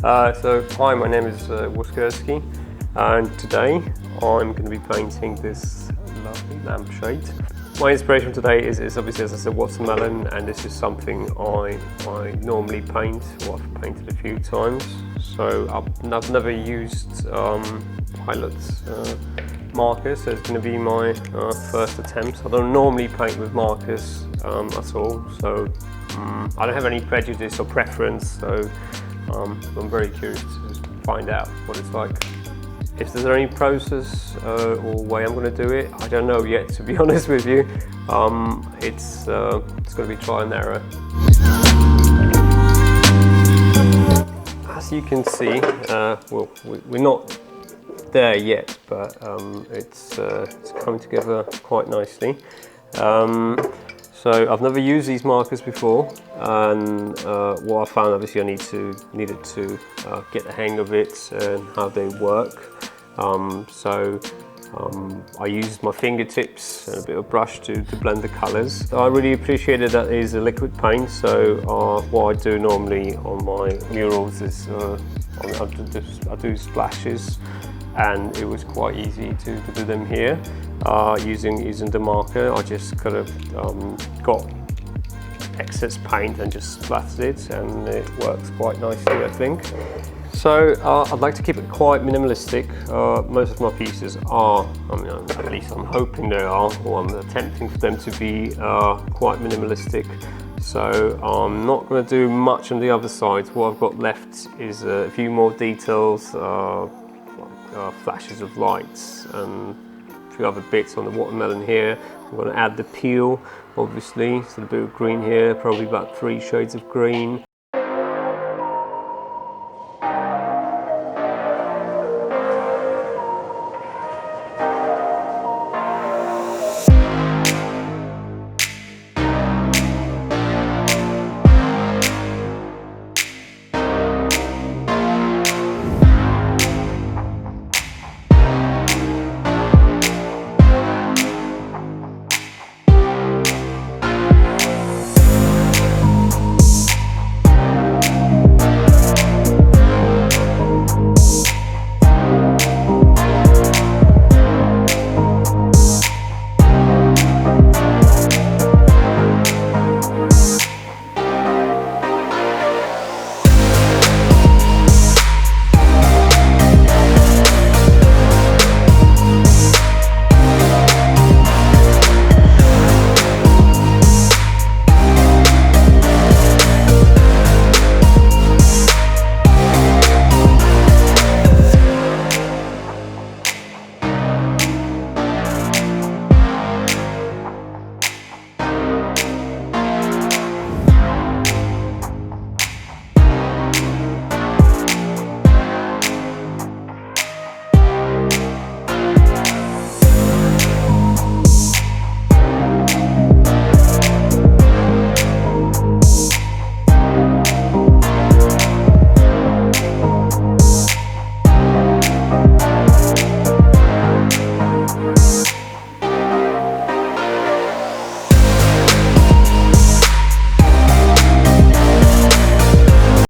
Hi, my name is Woskerski, and today I'm going to be painting this lovely lampshade. My inspiration today is obviously, as I said, watermelon, and this is something I normally paint, or I've painted a few times. So I've never used Pilot markers, so it's going to be my first attempt. I don't normally paint with markers at all, so I don't have any prejudice or preference, so I'm very curious to find out what it's like. If there's any process or way I'm going to do it, I don't know yet, to be honest with you. It's going to be trial and error. As you can see, well, we're not there yet, but it's coming together quite nicely. So I've never used these markers before, and what I found, obviously, I needed to get the hang of it and how they work. I used my fingertips and a bit of brush to blend the colours. I really appreciated that it is a liquid paint, so what I do normally on my murals is I do splashes, and it was quite easy to do them here. Using the marker, I just kind of got excess paint and just splattered it, and it works quite nicely, I think. So I'd like to keep it quite minimalistic. Most of my pieces are, at least I'm hoping they are, or I'm attempting for them to be quite minimalistic. So I'm not going to do much on the other side. What I've got left is a few more details, flashes of lights, and a few other bits on the watermelon here. I'm going to add the peel, obviously, so a bit of green here, probably about 3 shades of green.